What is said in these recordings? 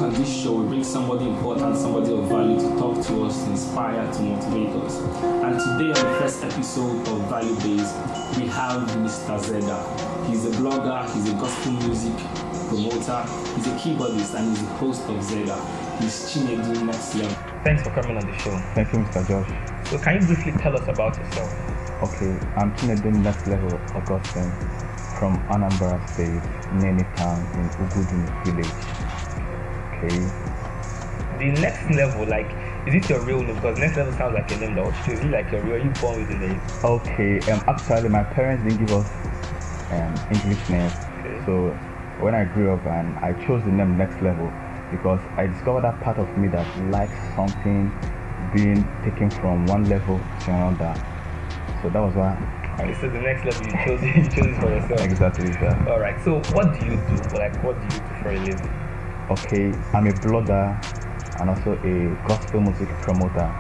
on this show, we bring somebody important, somebody of value to talk to us, to inspire, to motivate us. And today on the first episode of Value Base, we have Mr. Zega. He's a blogger, he's a gospel music promoter, he's a keyboardist, and he's the host of Zega. He's Chinedum Nextlevel. Thanks for coming on the show. Thank you, Mr. Josh. So can you briefly tell us about yourself? Okay, I'm Chinedum Nextlevel Augustine from Anambra State, Nene Town in Ugudun Village. Okay. The next level, like, is it your real name? Because next level sounds like a name that was true. Is it like your real? Are you born with the name? Okay. Actually, my parents didn't give us English names. Okay. So when I grew up, and I chose the name Next Level because I discovered that part of me that likes something being taken from one level to another. So that was why. So the next level you chose it for yourself. Exactly, sir. All right. So what do you do? Like, what do you do for a living? Okay, I'm a blogger and also a gospel music promoter,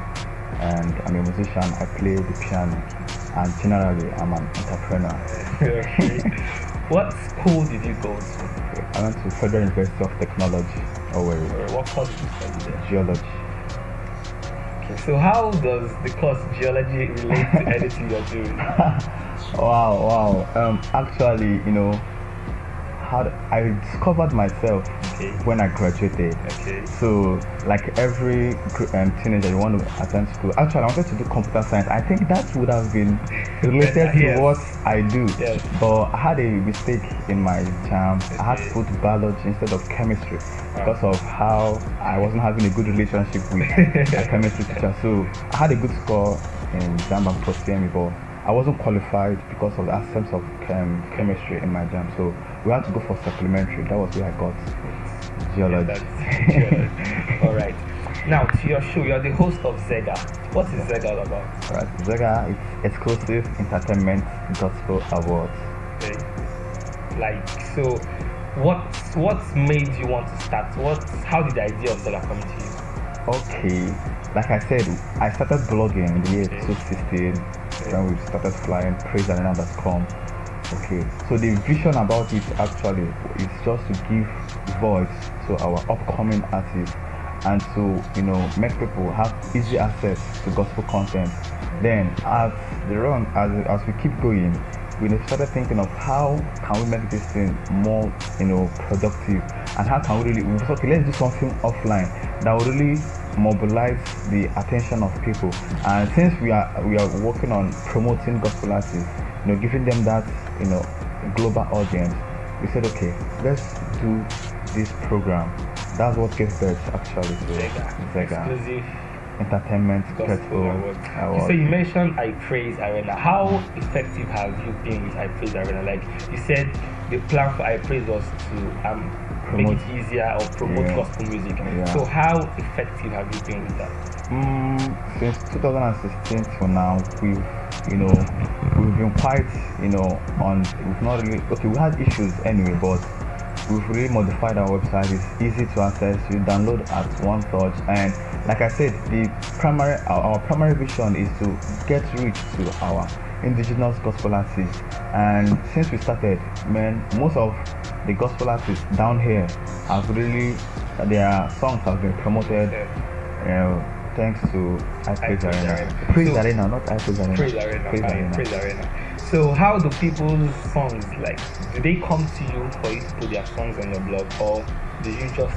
and I'm a musician. I play the piano, and generally I'm an entrepreneur. Okay. What school did you go to? I went to Federal University of Technology, Owerri. What course did you study there? Geology. So how does the course geology relate to anything you're doing? Wow. Actually, I discovered myself when I graduated. Okay. So, like every teenager, you want to attend school. Actually, I wanted to do computer science. I think that would have been related to what I do. Yes. But I had a mistake in my exam. I had to put biology instead of chemistry because of how I wasn't having a good relationship with a chemistry teacher. So, I had a good score in exam and proceeded, but I wasn't qualified because of the absence of chemistry in my exam. So, we had to go for supplementary. That was where I got geology. All right. Now to your show, you're the host of Zega. What is Zega all about? Right. Zega is exclusive entertainment gospel awards. Okay. Like, so what made you want to start? How did the idea of Zega come to you? Okay. Like I said, I started blogging in the year 2016 when we started flying praisearena.com. Okay, so the vision about it actually is just to give voice to our upcoming artists and to make people have easy access to gospel content. Then as we keep going, we started thinking of how can we make this thing more productive, and how can we really let's do something offline that will really mobilize the attention of people. And since we are working on promoting gospel artists, giving them that global audience, we said, okay, let's do this program. That's what gave birth actually to Zega. Exclusive entertainment gospel award. So you mentioned I Praise Arena. How effective have you been with I Praise Arena? Like you said, the plan for I Praise was to make it easier or promote gospel music. Yeah. So how effective have you been with that? Since 2016 till now, we've been quite we've not really we had issues anyway, but we've really modified our website. It's easy to access. You download at one touch, and like I said, our primary vision is to get reach to our indigenous gospel artists. And since we started, most of the gospel artists down here have really their songs have been promoted. Thanks to I Praise Arena. Praise Arena, not I Praise Arena. Praise Arena. So how do people's songs, like, do they come to you for you to put their songs on your blog, or do you just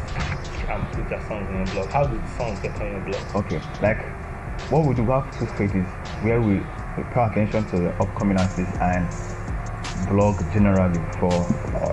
put their songs on your blog? How do the songs get on your blog? Okay, like what we do, we have two stages where we pay attention to the upcoming artists and blog generally for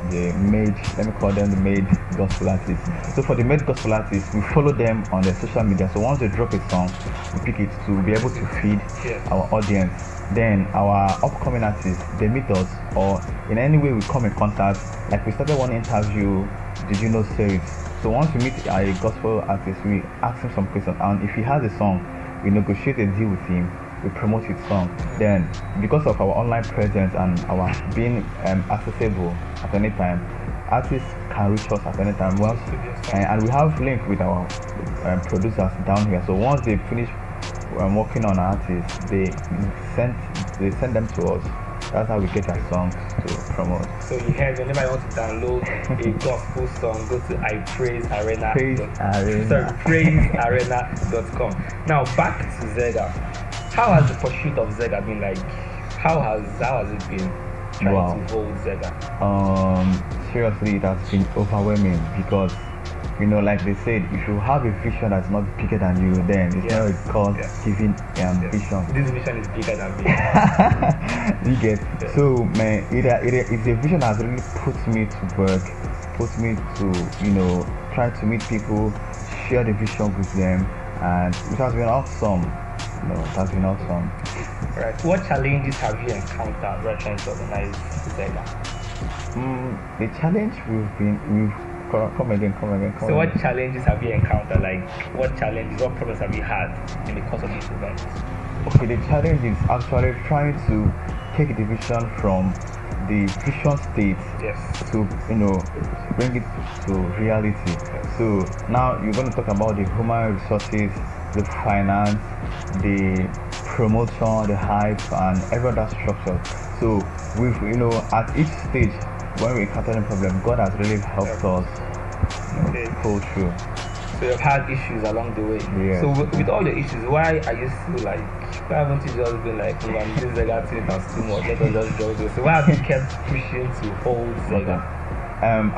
the made gospel artists. So for the made gospel artists, we follow them on their social media. So once they drop a song, we pick it to be able to feed our audience. Then our upcoming artists, they meet us, or in any way we come in contact. Like we started one interview, did you know series? So once we meet a gospel artist, we ask him some questions, and if he has a song, we negotiate a deal with him. We promote his song. Then, because of our online presence and our being accessible at any time, artists can reach us at any time. And we have link with our producers down here. So once they finish working on artists, they send them to us. that's how we get our songs to promote. So you heard whenever you want to download a gospel song, go to praisearena.com. Now back to Zega. How has the pursuit of Zega been like? How has it been trying to hold Zega? Seriously, it has been overwhelming because like they said, if you have a vision that's not bigger than you, then it's not called giving ambition. This vision is bigger than me. You get so man, it's a vision that really puts me to work, puts me to try to meet people, share the vision with them, and it has been awesome. It has been awesome. Right. What challenges have you encountered while trying to organize Zega? The challenge we've come again. So what challenges have you encountered? Like what problems have you had in the course of this event? Okay, the challenge is actually trying to take the vision from the vision state to bring it to reality. So now you're going to talk about the human resources, the finance, the promotion, the hype, and every other structure. So with at each stage when we encounter a problem, God has really helped us pull through. So you've had issues along the way. Yeah. So with all the issues, why are you still like? Why haven't you just been like, man, this Zega thing that's too much? Let us just do this. So why have you kept pushing to hold Zega?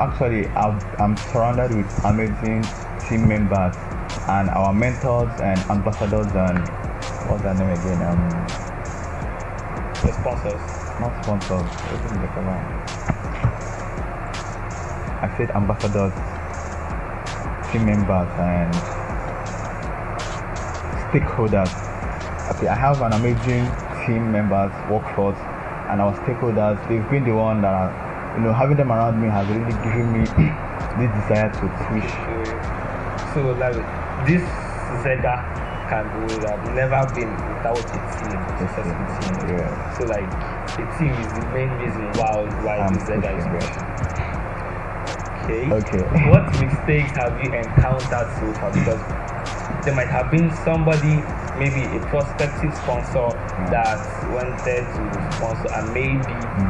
Actually, I'm surrounded with amazing team members and our mentors and ambassadors and what's their name again? The sponsors. Not sponsors. I said ambassadors, team members, and stakeholders. Okay, I have an amazing team members, workforce, and our stakeholders. They've been the one that are, having them around me has really given me this desire to push. So like this Zega can have never been without a team, a successful team. Yeah. So like the team is the main reason why this Zega is pushing. Okay. What mistakes have you encountered so far? Because there might have been somebody, maybe a prospective sponsor that wanted to sponsor and maybe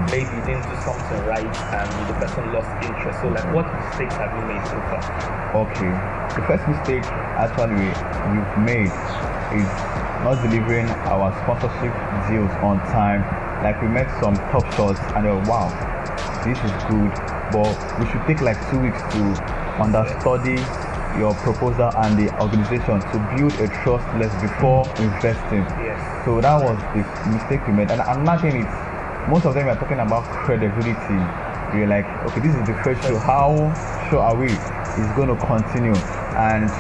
didn't do something right and the person lost interest. So like what mistakes have you made so far? Okay. The first mistake actually we've made is not delivering our sponsorship deals on time. Like we met some top shots and they were, wow, this is good, but we should take like 2 weeks to understudy your proposal and the organization to build a trust list before investing. So that was the mistake we made. And another thing is, most of them are talking about credibility. We're like, okay, this is the first show. How sure are we it's going to continue? And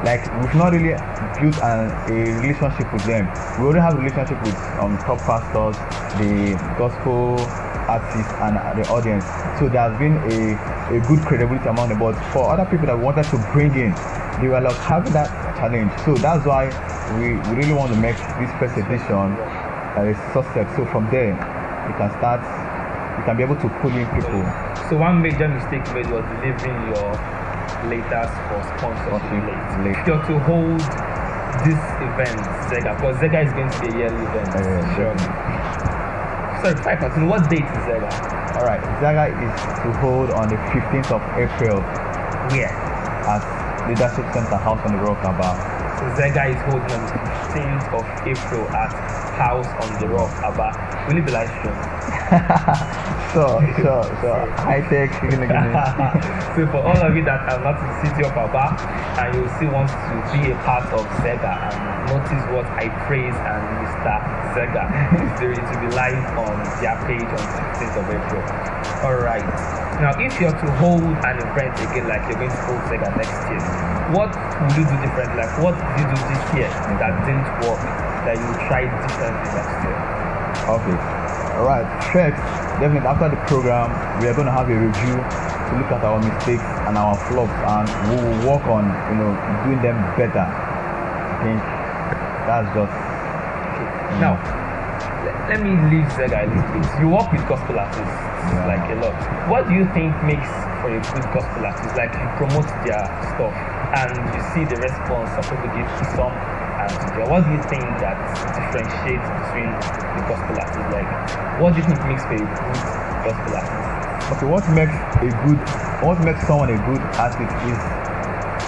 like we've not really built a relationship with them. We already have a relationship with top pastors, the gospel artists, and the audience. So there has been a good credibility among them. But for other people that we wanted to bring in, they were like having that challenge. So that's why we really want to make this first edition a success. So from there, we can be able to pull in people. So one major mistake made was delivering your letters for sponsorship late. If you're to hold this event, Zega, because Zega is going to be a yearly event. Sure. Sorry, if I continue, what date is Zega? Alright, Zega is to hold on the 15th of April. Where? At Leadership Center, House on the Rock, Aba. So Zega is holding on the 15th of April at House on the Rock, Aba. Will it be live streamed? Sure. High tech, So for all of you that are not in the city of Aba and you still want to be a part of Zega and notice what I praise and Mr. Zega is doing to be live on their page on the 15th of April. Alright. Now if you're to hold an event again like you're going to hold Zega next year, what will you do different? Like what did you do this year that didn't work that you will try differently next year? Okay. Alright, first, definitely after the program, we are going to have a review to look at our mistakes and our flops, and we will work on, doing them better. I think that's just. Okay. Now, let me leave Zega a little bit. You work with gospel artists, like a lot. What do you think makes for a good gospel artist? Like you promote their stuff, and you see the response. Some people give some, and and today. What do you think that differentiates between the gospel artists? Like, what do you think makes for a good gospel artist? Okay, what makes someone a good artist is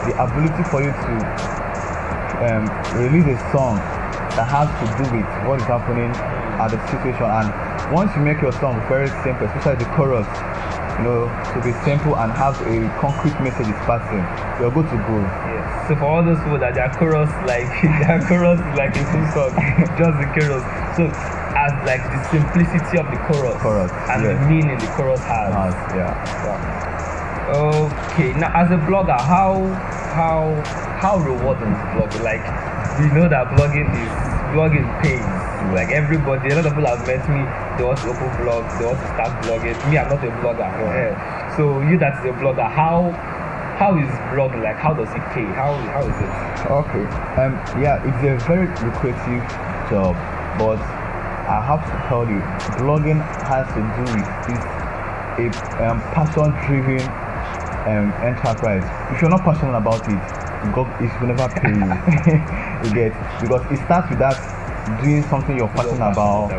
the ability for you to release a song that has to do with what is happening at the situation. And once you make your song very simple, especially the chorus, to be simple and have a concrete message is passing, you're good to go. Yes. So for all those people that their chorus is like a full song, just the chorus. So as like the simplicity of the chorus and the meaning the chorus has. Yeah. Okay. Now as a blogger, how rewarding is blogging? Like, we know that blogging pays. Like everybody, a lot of people have met me, they want to open blogs, they want to start blogging. Me, I'm not a blogger. So you that is a blogger, how is blogging? Like, how does it pay? How is it? Okay. Yeah, it's a very lucrative job, but I have to tell you, blogging has to do with it's a passion-driven enterprise. If you're not passionate about it, it will never pay you. You get, because it starts with that doing something you're passionate about,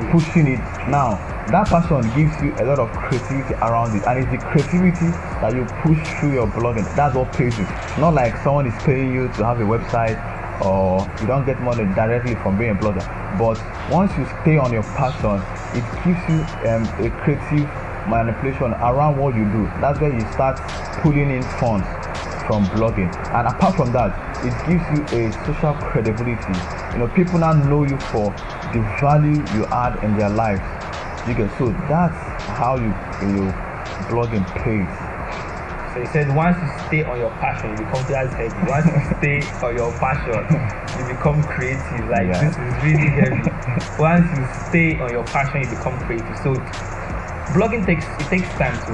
pushing it. Now, that passion gives you a lot of creativity around it, and it's the creativity that you push through your blogging. That's what pays you. Not like someone is paying you to have a website, or you don't get money directly from being a blogger. But once you stay on your passion, it gives you a creative manipulation around what you do. That's where you start pulling in funds from blogging. And apart from that, it gives you a social credibility. People now know you for the value you add in their lives. So that's how you blogging pays. So you said once you stay on your passion, you become heavy. Once you stay on your passion, you become creative. This is really heavy. Once you stay on your passion, you become creative. So blogging takes time to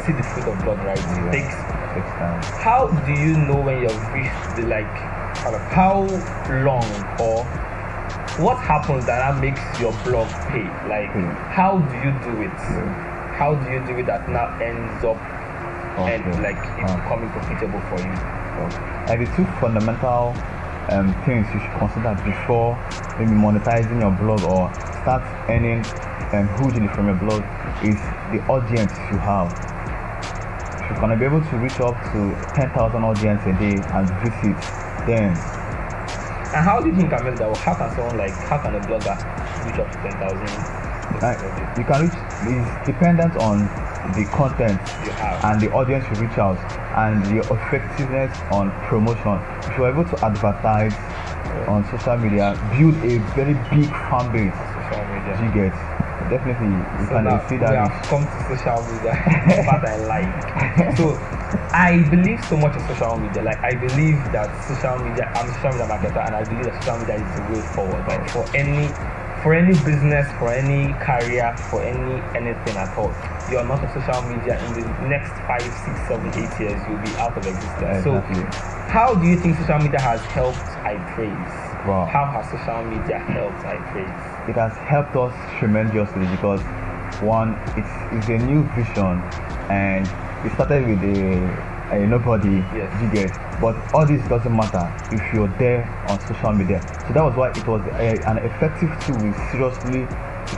see the fruit of blog, right? It takes time. How do you know when you've reached the how long or what happens that makes your blog pay? How do you do it? How do you do it that now ends up and it's becoming profitable for you? The two fundamental things you should consider before maybe monetizing your blog or start earning hugely from your blog is the audience you have. If you're gonna be able to reach up to 10,000 audience a day and visit, then. And how do you think I make that? How can a blogger reach up to 10,000? You can reach. It's dependent on the content you have and the audience you reach out and your effectiveness on promotion. If you're able to advertise on social media, build a very big fan base. Social media. You get. Definitely, you can see that. We have come to social media, what I like. So, I believe so much in social media. I believe that social media, I'm a social media marketer, and I believe that social media is the way forward. For any business, for any career, for anything at all, you are not on social media in the next 5, 6, 7, 8 years, you'll be out of existence. Exactly. So, how do you think social media has helped I Praise? Wow. How has social media helped I Praise? It has helped us tremendously because one, it's a new vision, and it started with a nobody. Yes. You get, but all this doesn't matter if you're there on social media. So that was why it was an effective tool we seriously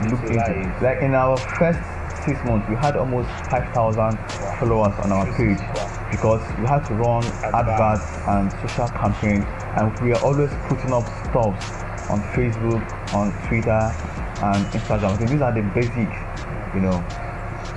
looked into. In our first 6 months, we had almost 5,000 followers on our page because we had to run adverts and social campaigns, and we are always putting up stuff on Facebook, on Twitter, and Instagram. So these are the basics,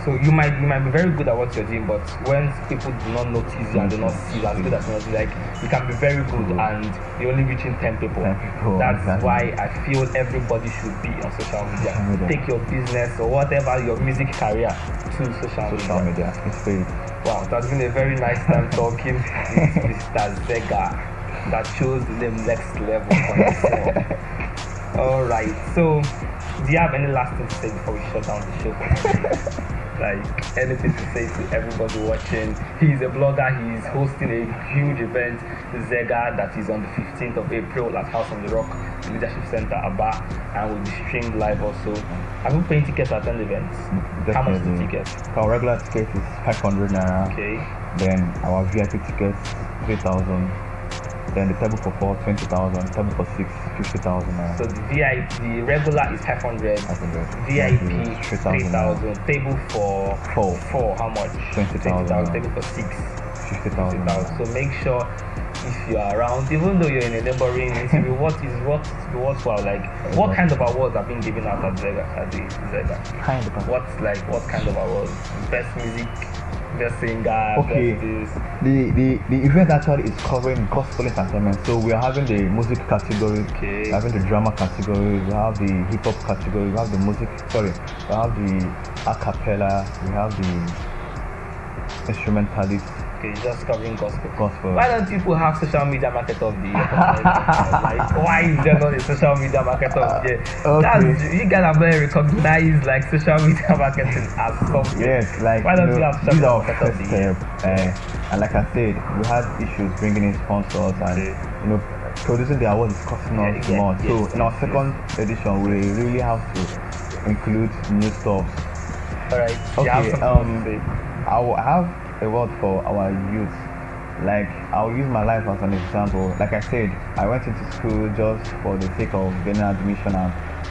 So you might be very good at what you're doing, but when people do not notice you and do not see you as good as you, you can be very good and you're only reaching 10 people. That's exactly why I feel everybody should be on social media. Take your business or whatever, your music career to social media. It's great. Wow, that's been a very nice time talking with Mr. Zega that chose the name Next Level Augustine. Alright, so do you have any last thing to say before we shut down the show? Anything to say to everybody watching? He's a blogger, he's hosting a huge event, Zega, that is on the 15th of April at House on the Rock Leadership Center, Aba, and will be streamed live also. Are you paying tickets to attend events? Definitely. How much is the ticket? Our regular ticket is 500 naira. Okay. Then our VIP ticket 3,000. Then the table for 4, 20,000. Table for 6, 50,000. So the VIP, the regular is 500. 500. VIP 3,000. 3,000. Table for 4, how much? 20,000. Table for 6. 50,000. So make sure if you are around, even though you're in a neighboring interview, what for like what kind of awards are being given out at the Zega? What kind of awards? Best music, best singer, okay. best this. The event actually is covering gospel entertainment. So we are having the music category, okay. We are having the drama category, we have the hip hop category, we have the music we have the a cappella, we have the instrumentalist. Okay, just covering gospel. Why don't people have social media market of the year? Like, why is there not a social media market of the year? Okay. You guys are very recognized like social media marketing as something. Yes, like why don't you have social media market of the year? And like I said, we had issues bringing in sponsors and producing the award is costing us more. So in our second edition, we really have to include new stuff. Alright. Okay. I have a word for our youth. Like, I'll use my life as an example. Like I said, I went into school just for the sake of getting admission,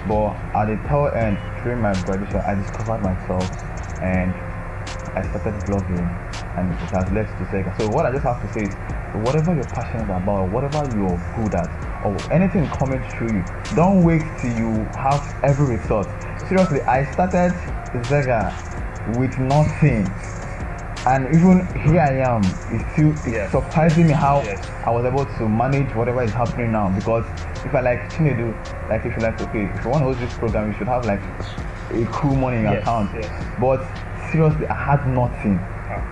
but at the tail end during my graduation, I discovered myself and I started blogging, and it has led to Sega. So what I just have to say is, whatever you're passionate about, whatever you're good at, or anything coming through you, don't wait till you have every result. Seriously, I started Sega with nothing. And even here I am, it's surprising me how I was able to manage whatever is happening now. Because if I like Chinedu, like if you like, okay, if you want to host this program, you should have like a cool money in your account. But seriously, I had nothing.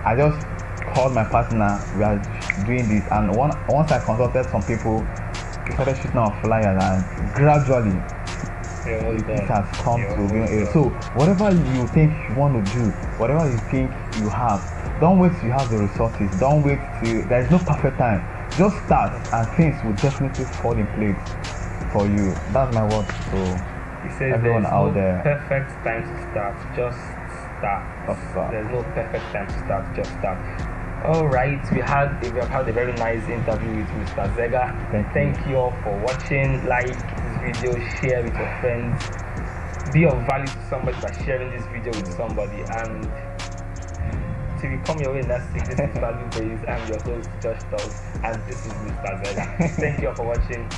I just called my partner, we are doing this, and once I consulted some people, we started shooting our flyers, and gradually it has come to being able. So whatever you think you want to do, whatever you think you have, don't wait till you have the resources. Don't wait till there is no perfect time. Just start, and things will definitely fall in place for you. That's my word. So everyone out there, perfect time to start. Just start. There's no perfect time to start. Just start. Alright, we have had a very nice interview with Mr. Zega. Thank you all for watching. Like this video, share with your friends. Be of value to somebody by sharing this video with somebody. And till we come your way next week, this is Value Base. I'm your host, Josh Dogs, and this is Mr. Zega. Thank you all for watching.